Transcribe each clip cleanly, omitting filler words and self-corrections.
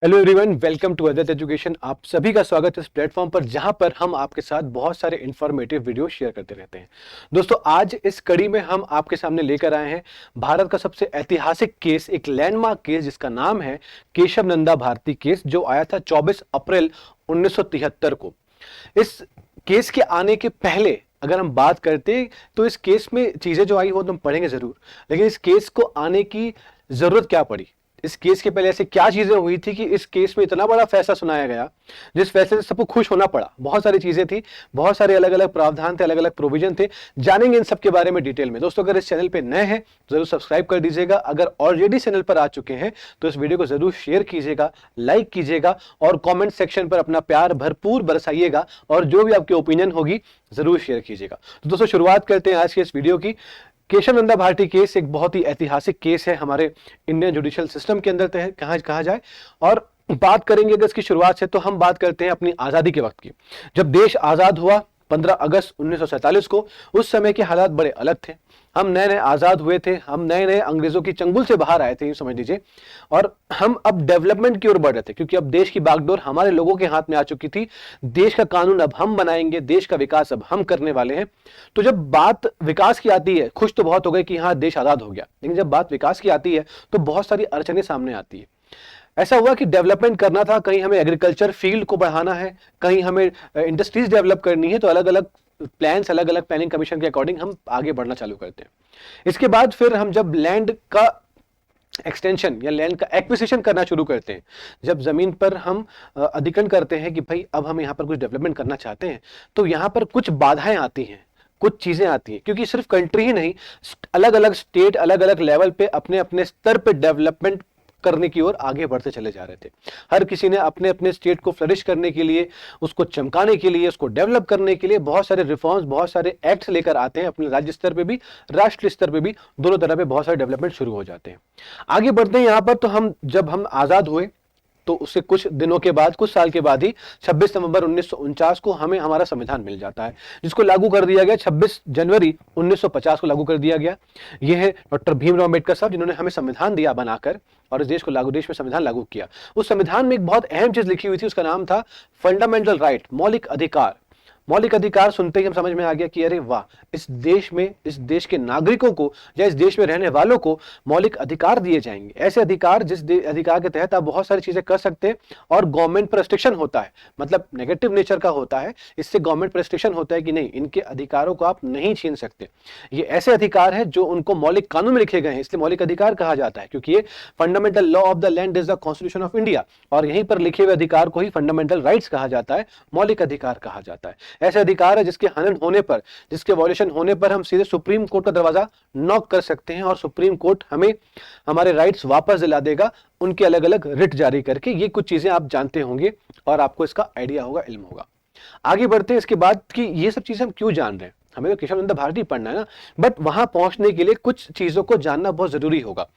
Hello everyone, welcome to other education. आप सभी का स्वागत है इस प्लेटफॉर्म पर जहां पर हम आपके साथ बहुत सारे इंफॉर्मेटिव वीडियो शेयर करते रहते हैं। दोस्तों, आज इस कड़ी में हम आपके सामने लेकर आए हैं भारत का सबसे ऐतिहासिक केस, एक लैंडमार्क केस जिसका नाम है केशव नंदा भारती केस, जो आया था 24 अप्रैल 1973 को। इस केस के आने के पहले अगर हम बात करते तो इस केस में चीजें जो आई वो तो हम पढ़ेंगे जरूर, लेकिन इस केस को आने की जरूरत क्या पड़ी, इस केस के पहले ऐसे क्या चीजें हुई थी कि इस केस में इतना बड़ा फैसला सुनाया गया जिस फैसले से सबको खुश होना पड़ा। बहुत सारी चीजें थी, बहुत सारे अलग अलग प्रावधान थे, अलग अलग प्रोविजन थे। जानेंगे इन सब के बारे में डिटेल में। दोस्तों, अगर इस चैनल पे नए हैं जरूर सब्सक्राइब कर दीजिएगा। अगर ऑलरेडी चैनल पर आ चुके हैं तो इस वीडियो को जरूर शेयर कीजिएगा, लाइक कीजिएगा और कॉमेंट सेक्शन पर अपना प्यार भरपूर बरसाइएगा और जो भी आपकी ओपिनियन होगी जरूर शेयर कीजिएगा। तो दोस्तों, शुरुआत करते हैं आज के इस वीडियो की। केशव नंदा भारती केस एक बहुत ही ऐतिहासिक केस है हमारे इंडियन जुडिशियल सिस्टम के अंदर कहा जाए। और बात करेंगे अगर इसकी शुरुआत से, तो हम बात करते हैं अपनी आजादी के वक्त की। जब देश आजाद हुआ 15 अगस्त 1947 को, उस समय के हालात बड़े अलग थे। हम नए नए आजाद हुए थे, हम नए नए अंग्रेजों की चंगुल से बाहर आए थे, यूं समझ लीजिए। और हम अब डेवलपमेंट की ओर बढ़ रहे थे, क्योंकि अब देश की बागडोर हमारे लोगों के हाथ में आ चुकी थी। देश का कानून अब हम बनाएंगे, देश का विकास अब हम करने वाले हैं। तो जब बात विकास की आती है, खुश तो बहुत हो गए कि हाँ देश आजाद हो गया, लेकिन जब बात विकास की आती है तो बहुत सारी अड़चनें सामने आती है। ऐसा हुआ कि डेवलपमेंट करना था, कहीं हमें एग्रीकल्चर फील्ड को बढ़ाना है, कहीं हमें इंडस्ट्रीज डेवलप करनी है, तो अलग अलग प्लान्स, अलग अलग प्लानिंग कमीशन के अकॉर्डिंग हम आगे बढ़ना चालू करते हैं। इसके बाद फिर हम जब लैंड का एक्सटेंशन या लैंड का एक्विजिशन करना शुरू करते हैं, जब जमीन पर हम अधिग्रहण करते हैं कि भाई अब हम यहाँ पर कुछ डेवलपमेंट करना चाहते हैं, तो यहाँ पर कुछ बाधाएं आती हैं, कुछ चीजें आती हैं। क्योंकि सिर्फ कंट्री ही नहीं, अलग अलग स्टेट अलग अलग लेवल पे अपने अपने स्तर पे डेवलपमेंट करने की ओर आगे बढ़ते चले जा रहे थे। हर किसी ने अपने अपने स्टेट को फ्लरिश करने के लिए, उसको चमकाने के लिए, उसको डेवलप करने के लिए बहुत सारे रिफॉर्म्स, बहुत सारे एक्ट्स लेकर आते हैं। अपने राज्य स्तर पे भी, राष्ट्रीय स्तर पे भी, दोनों तरह पे बहुत सारे डेवलपमेंट शुरू हो जाते हैं। आगे बढ़ते हैं यहाँ पर, तो जब हम आजाद हुए तो उससे कुछ दिनों के बाद, कुछ साल के बाद ही 26 नवंबर 1949 को हमें हमारा संविधान मिल जाता है, जिसको लागू कर दिया गया 26 जनवरी 1950 को लागू कर दिया गया। यह है डॉक्टर भीमराव अम्बेडकर साहब, जिन्होंने हमें संविधान दिया बनाकर और इस देश में संविधान लागू किया। उस संविधान में एक बहुत अहम चीज लिखी हुई थी, उसका नाम था फंडामेंटल राइट, मौलिक अधिकार। मौलिक अधिकार सुनते ही हम समझ में आ गया कि अरे वाह, इस देश में, इस देश के नागरिकों को या इस देश में रहने वालों को मौलिक अधिकार दिए जाएंगे। ऐसे अधिकार जिस अधिकार के तहत आप बहुत सारी चीजें कर सकते हैं और गवर्नमेंट पर रिस्ट्रिक्शन होता है, मतलब नेगेटिव नेचर का होता है। इससे गवर्नमेंट पर रिस्ट्रिक्शन होता है कि नहीं, इनके अधिकारों को आप नहीं छीन सकते। ये ऐसे अधिकार है जो उनको मौलिक कानून में लिखे गए हैं, इसलिए मौलिक अधिकार कहा जाता है, क्योंकि ये fundamental law of the land is the constitution of India, और यहीं पर लिखे हुए अधिकार को ही फंडामेंटल राइट्स कहा जाता है, मौलिक अधिकार कहा जाता है। ऐसे अधिकार है जिसके हनन होने पर, जिसके वॉल्यूशन होने पर हम सीधे सुप्रीम कोर्ट का दरवाजा नॉक कर सकते हैं और सुप्रीम कोर्ट हमें हमारे राइट्स वापस दिला देगा, उनके अलग अलग रिट जारी करके। ये कुछ चीजें आप जानते होंगे और आपको इसका आइडिया होगा, इल्म होगा। आगे बढ़ते हैं इसके बाद कि ये सब चीजें हम क्यों जान रहे हैं। हमें तो केशव नंदा भारती पढ़ना है ना, बट वहां पहुंचने के लिए कुछ चीजों को जानना बहुत जरूरी होगा।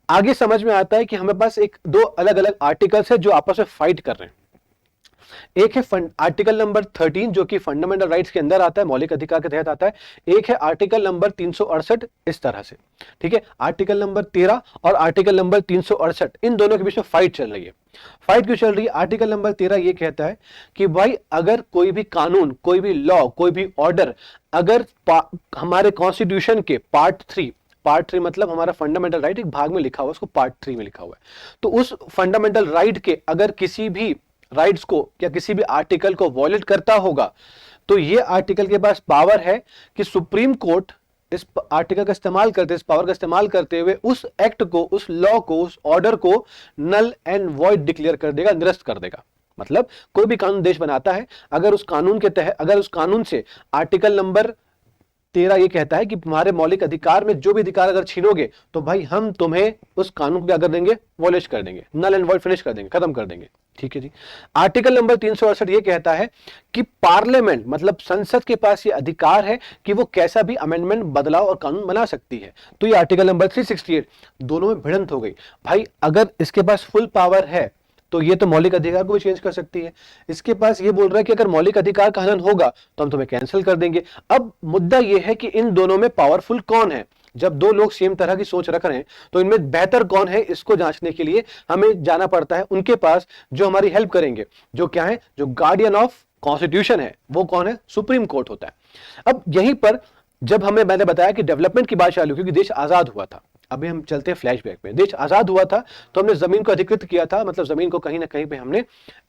आगे समझ में आता है कि हमें पास दो अलग अलग आर्टिकल्स है जो आपस में फाइट कर रहे हैं। एक है आर्टिकल नंबर 13 जो कि फंडामेंटल राइट्स के अंदर आता है, मौलिक अधिकार के तहत आता है। एक है आर्टिकल नंबर 368, इस तरह से, ठीक है। आर्टिकल नंबर 13 और आर्टिकल नंबर 368, इन दोनों के बीच में फाइट चल रही है। फाइट क्यों चल रही है? आर्टिकल नंबर 13 ये कहता है कि भाई अगर कोई भी कानून, कोई भी लॉ, कोई भी ऑर्डर अगर हमारे कॉन्स्टिट्यूशन के पार्ट 3 मतलब हमारा फंडामेंटल राइट एक भाग में लिखा हुआ है, उसको पार्ट 3 में लिखा हुआ है, तो उस फंडामेंटल राइट के अगर किसी भी राइट्स को या किसी भी आर्टिकल को वॉयलेट करता होगा, तो ये आर्टिकल के पास पावर है कि सुप्रीम कोर्ट इस आर्टिकल का इस्तेमाल करते, इस पावर का इस्तेमाल करते हुए उस एक्ट को, उस लॉ को, उस ऑर्डर को नल एंड वॉइड डिक्लेयर कर देगा, निरस्त कर देगा। मतलब कोई भी कानून देश बनाता है, अगर उस कानून के तहत, अगर उस कानून से आर्टिकल नंबर 13 ये कहता है कि तुम्हारे मौलिक अधिकार में जो भी अधिकार अगर छीनोगे तो भाई हम तुम्हें उस कानून को क्या कर देंगे, वॉलिश कर देंगे, नल एंड वॉइड फिनिश कर देंगे, खत्म कर देंगे। ठीक है जी। आर्टिकल नंबर 368 ये कहता है कि पार्लियामेंट मतलब संसद के पास ये अधिकार है कि वो कैसा भी अमेंडमेंट, बदलाव और कानून बना सकती है। तो ये आर्टिकल नंबर 368, दोनों में भिड़ंत हो गई। भाई अगर इसके पास फुल पावर है तो ये तो मौलिक अधिकार को भी चेंज कर सकती है। इसके पास ये बोल रहा है कि अगर मौलिक अधिकार का हनन होगा तो हम तुम्हें कैंसिल कर देंगे। अब मुद्दा ये है कि इन दोनों में पावरफुल कौन है? जब दो लोग सेम तरह की सोच रख रहे हैं तो इनमें बेहतर कौन है, इसको जांचने के लिए हमें जाना पड़ता है उनके पास जो हमारी हेल्प करेंगे। जो क्या है, जो गार्डियन ऑफ कॉन्स्टिट्यूशन है, वो कौन है, सुप्रीम कोर्ट होता है। अब यहीं पर जब मैंने बताया कि डेवलपमेंट की बात चालू, क्योंकि देश आजाद हुआ था। अभी हम चलते हैं फ्लैशबैक में। देश आजाद हुआ था तो हमने जमीन को अधिकृत किया था, मतलब जमीन को कहीं ना कहीं पे हमने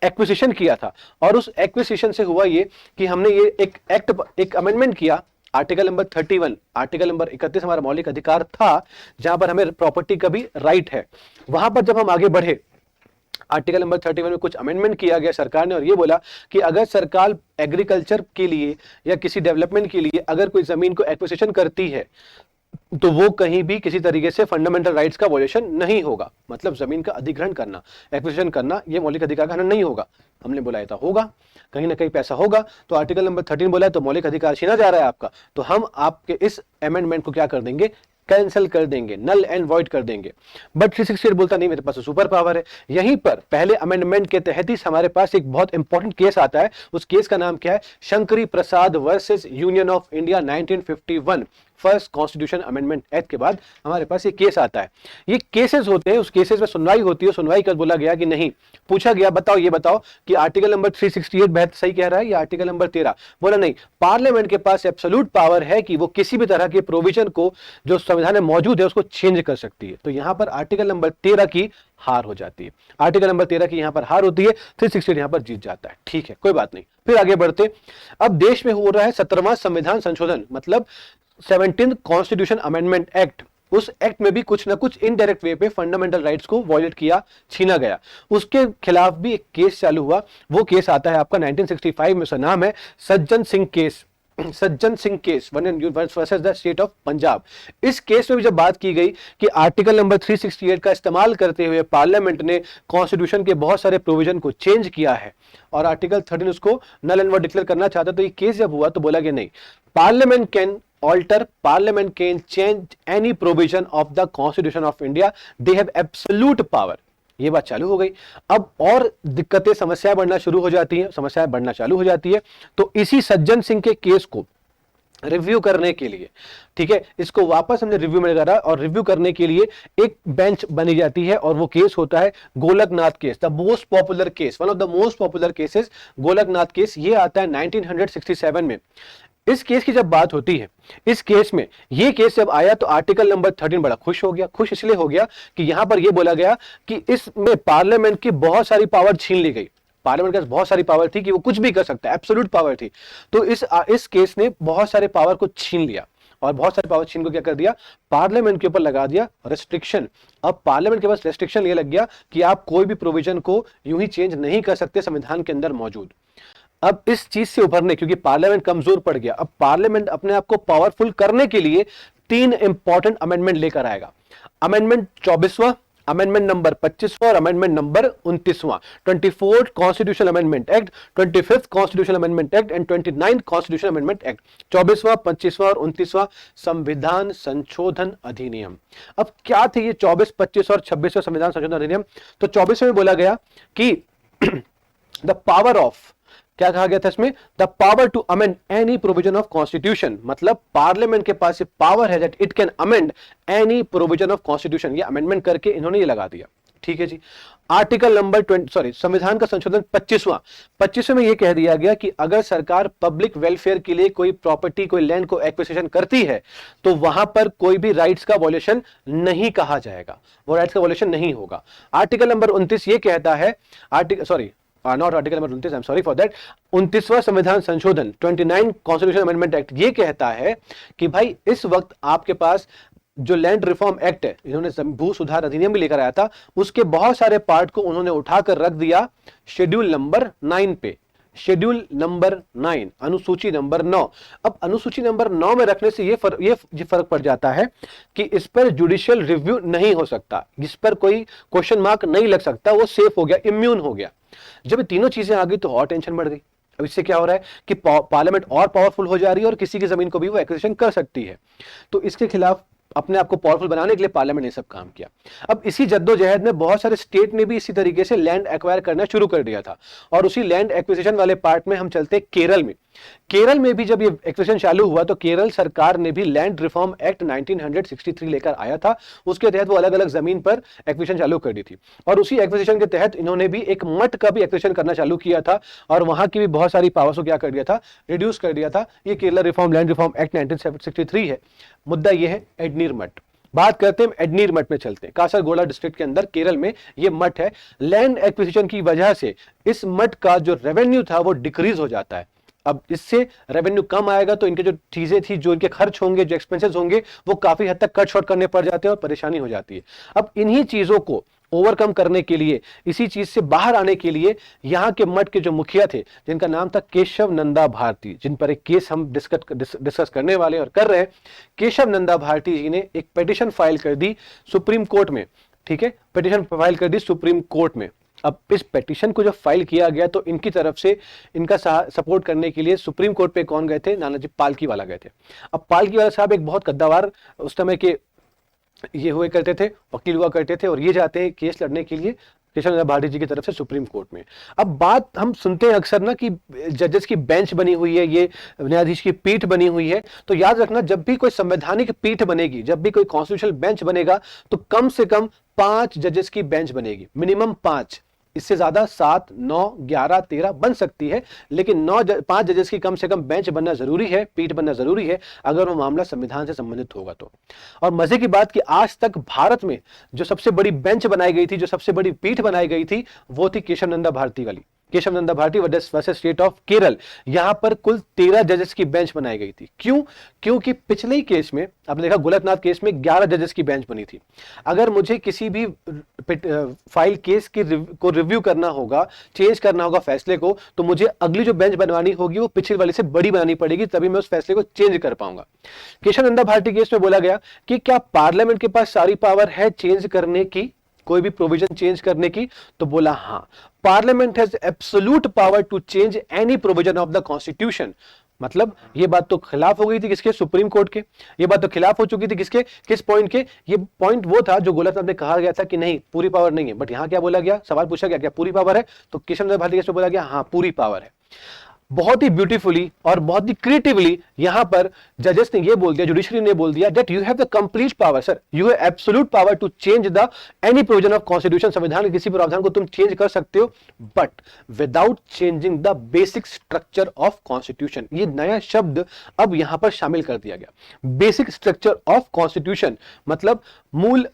एक्विजिशन किया था। और उस एक्विजिशन से हुआ ये कि हमने ये एक अमेंडमेंट किया, आर्टिकल नंबर 31, आर्टिकल नंबर 31 हमारा मौलिक अधिकार था, जहां पर हमें प्रॉपर्टी का भी राइट है। वहां पर जब हम आगे बढ़े, आर्टिकल नंबर 31 में कुछ अमेंडमेंट किया गया सरकार ने, और ये बोला कि अगर सरकार एग्रीकल्चर के लिए या किसी डेवलपमेंट के लिए अगर कोई जमीन को एक्विजिशन करती है तो वो कहीं भी किसी तरीके से फंडामेंटल राइट्स का वॉल्यूशन नहीं होगा। मतलब जमीन का अधिग्रहण करना, एक्विजिशन करना, ये मौलिक अधिकार का हनन नहीं होगा। हमने बोला था होगा, कहीं ना कहीं पैसा होगा, तो आर्टिकल नंबर 13 बोला है तो मौलिक अधिकार छीना जा रहा है आपका, तो हम आपके इस अमेंडमेंट को क्या कर देंगे, कैंसिल कर देंगे, नल एंड वॉइड कर देंगे। बट 368 बोलता नहीं, मेरे पास सुपर पावर है। यहीं पर पहले अमेंडमेंट के तहत ही हमारे पास एक बहुत इंपॉर्टेंट केस आता है। उस केस का नाम क्या है, Shankari Prasad versus Union of India 1951, first constitution amendment act के बाद हमारे पास ये केस आता है। ये केसेस होते हैं, उस केसेस में सुनवाई होती है। सुनवाई कर बोला गया कि नहीं, पूछा गया बताओ ये बताओ कि आर्टिकल नंबर 368 बेहद सही कह रहा है या आर्टिकल नंबर 13। बोला नहीं, पार्लियामेंट के पास एब्सोल्यूट पावर है कि वो किसी भी तरह के प्रोविजन को जो संविधान में मौजूद है उसको चेंज कर सकती है। तो यहां पर आर्टिकल नंबर 13 की हार हो जाती है, आर्टिकल नंबर 13 की यहां पर हार होती है, 368 यहां पर जीत जाता है। ठीक है, कोई बात नहीं, फिर आगे बढ़ते। अब देश में हो रहा है 17वां संविधान संशोधन, मतलब 17th कॉन्स्टिट्यूशन अमेंडमेंट एक्ट। उस एक्ट में भी कुछ ना कुछ इनडायरेक्ट वे पे फंडामेंटल राइट्स को वायलेट किया, छीना गया। उसके खिलाफ भी एक केस चालू हुआ। वो केस आता है आपका 1965 में, उसका नाम है Sajjan Singh case, Sajjan Singh case versus the state of Punjab. इस केस में भी जब बात की गई कि आर्टिकल नंबर 368 का इस्तेमाल करते हुए पार्लियामेंट ने कॉन्स्टिट्यूशन के बहुत सारे प्रोविजन को चेंज किया है और आर्टिकल 13 उसको नल एंड वॉइड डिक्लेयर करना चाहता, तो ये केस जब हुआ तो बोला कि नहीं, parliament can alter, parliament can change any provision of the constitution of India, they have absolute power। ये बात चालू हो गई। अब और दिक्कतें, समस्याएं बढ़ना शुरू हो जाती हैं, समस्याएं बढ़ना चालू हो जाती है। तो इसी सज्जन सिंह के केस को रिव्यू करने के लिए, ठीक है, इसको वापस हमने रिव्यू में करा और रिव्यू करने के लिए एक बेंच बनी जाती है और वो केस होता है Golaknath case, the most popular case, one of the most popular cases, Golaknath case. ये आता है 1967 में। इस केस की जब बात होती है, इस केस में, ये केस जब आया तो आर्टिकल नंबर 13 बड़ा खुश हो गया। खुश इसलिए हो गया कि यहां पर यह बोला गया कि इसमें पार्लियामेंट की बहुत सारी पावर छीन ली गई। पार्लियामेंट के पास बहुत सारी पावर थी कि वो कुछ भी कर सकता है, एब्सोल्यूट पावर थी। तो इस केस ने बहुत सारे पावर को छीन लिया और बहुत सारे पावर छीन को क्या कर दिया, पार्लियामेंट के ऊपर लगा दिया रेस्ट्रिक्शन। अब पार्लियामेंट के पास रेस्ट्रिक्शन ये लग गया कि आप कोई भी प्रोविजन को यूं ही चेंज नहीं कर सकते संविधान के अंदर मौजूद। अब इस चीज से उभरने, क्योंकि पार्लियामेंट कमजोर पड़ गया, अब पार्लियामेंट अपने आप को पावरफुल करने के लिए 3 इंपॉर्टेंट अमेंडमेंट लेकर आएगा। अमेंडमेंट 24वां, अमेंडमेंट नंबर 25वां और अमेंडमेंट नंबर 29वां। 24th constitution amendment act, 25th constitution amendment act and 29th constitution amendment act. 24वां, 25वां और 29वां संविधान संशोधन अधिनियम। अब क्या थे ये 24, 25 और 26वां संविधान संशोधन अधिनियम? तो 24 में बोला गया कि द पावर ऑफ, क्या कहा गया था इसमें, the power to amend any provision of constitution, मतलब पार्लियामेंट के पास ये पावर है that it can amend any provision of constitution. ये अमेंडमेंट करके इन्होंने ये लगा दिया। ठीक है जी। आर्टिकल नंबर 20, संविधान का संशोधन 25वां में ये कह दिया गया कि अगर सरकार पब्लिक वेलफेयर के लिए कोई प्रॉपर्टी, कोई लैंड को एक्विजिशन करती है तो वहां पर कोई भी राइट्स का वॉल्यूशन नहीं कहा जाएगा, वो राइट्स का वॉल्यूशन नहीं होगा। आर्टिकल नंबर 29 ये कहता है, not article number 29, I am sorry for that, 29वां संविधान संशोधन 29 कॉन्स्टिट्यूशन अमेंडमेंट एक्ट ये कहता है कि भाई इस वक्त आपके पास जो लैंड रिफॉर्म एक्ट है, इन्होंने भू सुधार अधिनियम भी लेकर आया था, उसके बहुत सारे पार्ट को उन्होंने उठाकर रख दिया शेड्यूल नंबर 9 पे। शेड्यूल नंबर 9, अनुसूची नंबर 9। अब अनुसूची नंबर 9 में रखने से ये फर्क पड़ जाता है कि इस पर जुडिशियल रिव्यू नहीं हो सकता, इस पर कोई क्वेश्चन मार्क नहीं लग सकता, वो सेफ हो गया, इम्यून हो गया। जब तीनों चीजें आ गई तो और टेंशन बढ़ गई। अब इससे क्या हो रहा है कि पार्लियामेंट और पावरफुल हो जा रही है और किसी की जमीन को भी वो एक्विजिशन कर सकती है। तो इसके खिलाफ अपने आप को पावरफुल बनाने के लिए पार्लियामेंट ने सब काम किया। अब इसी जद्दोजहद में बहुत सारे स्टेट ने भी इसी तरीके से लैंड एक्वायर करना शुरू कर दिया था और उसी लैंड एक्विजिशन वाले पार्ट में हम चलते केरल में। केरल में भी जब ये एक्विजिशन चालू हुआ तो केरल सरकार ने भी लैंड रिफॉर्म एक्ट 1963 लेकर आया था। उसके तहत वो अलग अलग जमीन पर एक्विजिशन चालू कर दी थी और उसी एक्विजिशन के तहत इन्होंने भी एक मठ का भी एक्विजिशन करना चालू किया था और वहां की भी बहुत सारी पावर्स को क्या कर दिया था, रिड्यूस कर दिया था। ये Kerala reform land reform act 1963 है। मुद्दा ये है एडनीर मठ। बात करते हैं एडनीर मठ में, चलते हैं। कासरगोड़ा डिस्ट्रिक्ट के अंदर केरल में ये मठ है। लैंड एक्विजिशन की वजह से इस मठ का जो रेवेन्यू था वो डिक्रीज हो जाता है। अब इससे रेवेन्यू कम आएगा तो इनके जो चीजें थी, जो इनके खर्च होंगे, जो एक्सपेंसेस होंगे, वो काफी हद तक कट शॉर्ट करने पड़ जाते हैं और परेशानी हो जाती है। अब इन्हीं चीजों को ओवरकम करने के लिए, इसी चीज से बाहर आने के लिए यहाँ के मठ के जो मुखिया थे, जिनका नाम था केशव नंदा भारती, जिन पर एक केस हम डिस्कस करने वाले और कर रहे हैं। केशव नंदा भारती जी ने एक पिटीशन फाइल कर दी सुप्रीम कोर्ट में। ठीक है, पिटीशन फाइल कर दी सुप्रीम कोर्ट में। अब इस पिटीशन को जब फाइल किया गया तो इनकी तरफ से इनका सपोर्ट करने के लिए सुप्रीम कोर्ट पे कौन गए थे? नानाजी पालकीवाला गए थे। अब पालकीवाला साहब एक बहुत कद्दावर उस समय के ये हुए करते थे, वकील हुआ करते थे, और ये जाते हैं केस लड़ने के लिए केशव नंदा भारती जी की तरफ से सुप्रीम कोर्ट में। अब बात हम सुनते हैं अक्सर ना कि जजेस की बेंच बनी हुई है, ये न्यायाधीश की पीठ बनी हुई है। तो याद रखना, जब भी कोई संवैधानिक पीठ बनेगी, जब भी कोई कॉन्स्टिट्यूशनल बेंच बनेगा, तो कम से कम 5 जजेस की बेंच बनेगी, मिनिमम 5। इससे ज्यादा 7, 9, 11, 13 बन सकती है, लेकिन 5 जजेस की कम से कम बेंच बनना जरूरी है, पीठ बनना जरूरी है, अगर वो मामला संविधान से संबंधित होगा तो। और मजे की बात कि आज तक भारत में जो सबसे बड़ी बेंच बनाई गई थी, जो सबसे बड़ी पीठ बनाई गई थी, वो थी केशव नंदा भारती वाली, Kesavananda Bharati versus state of Kerala. यहां पर कुल 13 जजेस की बेंच बनाई गई थी। क्यों? क्योंकि पिछले ही केस में आपने देखा, गोलकनाथ केस में 11 जजेस की बेंच बनी थी। अगर मुझे किसी भी फाइल केस को रिव्यू करना होगा, चेंज करना होगा फैसले को, तो मुझे अगली जो बेंच बनवानी होगी वो पिछले वाले से बड़ी बनानी पड़ेगी, तभी मैं उस फैसले को चेंज कर पाऊंगा। केशव नंदा भारती केस में बोला गया कि क्या पार्लियामेंट के पास सारी पावर है चेंज करने की, कोई भी प्रोविजन चेंज करने की? तो बोला हां, parliament has absolute power to change any provision of the constitution. मतलब ये बात तो खिलाफ हो गई थी किसके? सुप्रीम कोर्ट के। ये बात तो खिलाफ हो चुकी थी किसके? किस पॉइंट के? ये पॉइंट वो था जो गोलकनाथ में कहा गया था कि नहीं, पूरी पावर नहीं है। बट यहां क्या बोला गया? सवाल पूछा गया क्या पूरी पावर है? तो केशव नंदा भारती केस में बोला गया हां, पूरी पावर है। बहुत ही ब्यूटीफुली और बहुत ही क्रिएटिवली यहां पर जजेस ने ये बोल दिया, जुडिशरी ने बोल दिया, that you have the complete power sir, you have absolute power to change the any provision of constitution. संविधान के किसी प्रावधान को तुम चेंज कर सकते हो, but without changing the basic structure of constitution. ये नया शब्द अब यहां पर शामिल कर दिया गया, बेसिक स्ट्रक्चर ऑफ कॉन्स्टिट्यूशन। मतलब मूल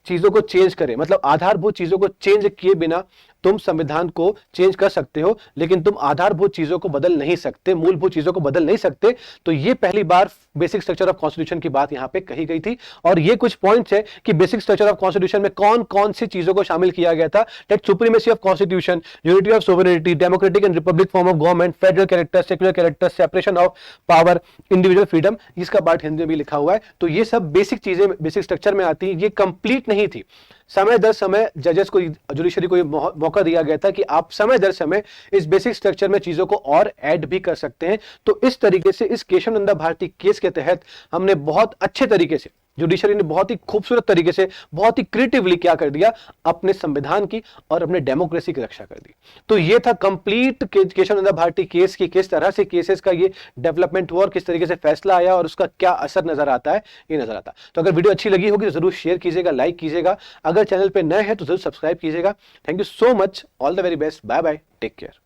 चीजों को चेंज करें, मतलब आधारभूत चीजों को चेंज किए बिना तुम संविधान को चेंज कर सकते हो, लेकिन तुम आधारभूत चीजों को बदल नहीं सकते, मूलभूत चीजों को बदल नहीं सकते। तो ये पहली बार बेसिक स्ट्रक्चर ऑफ कॉन्स्टिट्यूशन की बात यहां पे कही गई थी। और ये कुछ पॉइंट्स है कि बेसिक स्ट्रक्चर ऑफ कॉन्स्टिट्यूशन में कौन कौन सी चीजों को शामिल किया गया था। That supremacy of constitution, unity of sovereignty, democratic and Republic form of government, federal character, secular character, separation of power, individual freedom. इसका पार्ट हिंदी में भी लिखा हुआ है। तो ये सब बेसिक चीजें बेसिक स्ट्रक्चर में आती है। ये कंप्लीट नहीं थी। समय दर समय जजेस को, जुडिशरी को मौका दिया गया था कि आप समय दर समय इस बेसिक स्ट्रक्चर में चीजों को और ऐड भी कर सकते हैं। तो इस तरीके से इस केशव नंदा भारती केस के तहत हमने बहुत अच्छे तरीके से, जुडिशरी ने बहुत ही खूबसूरत तरीके से, बहुत ही क्रिएटिवली क्या कर दिया, अपने संविधान की और अपने डेमोक्रेसी की रक्षा कर दी। तो ये था कंप्लीट केशव नंदा भारती केस की, किस तरह से केसेस का ये डेवलपमेंट हुआ और किस तरीके से फैसला आया और उसका क्या असर नजर आता है, ये नजर आता है। तो अगर वीडियो अच्छी लगी होगी तो जरूर शेयर कीजिएगा, लाइक कीजिएगा। अगर चैनल पे नए हैं तो जरूर सब्सक्राइब कीजिएगा। Thank you so much, all the very best, bye bye, take care.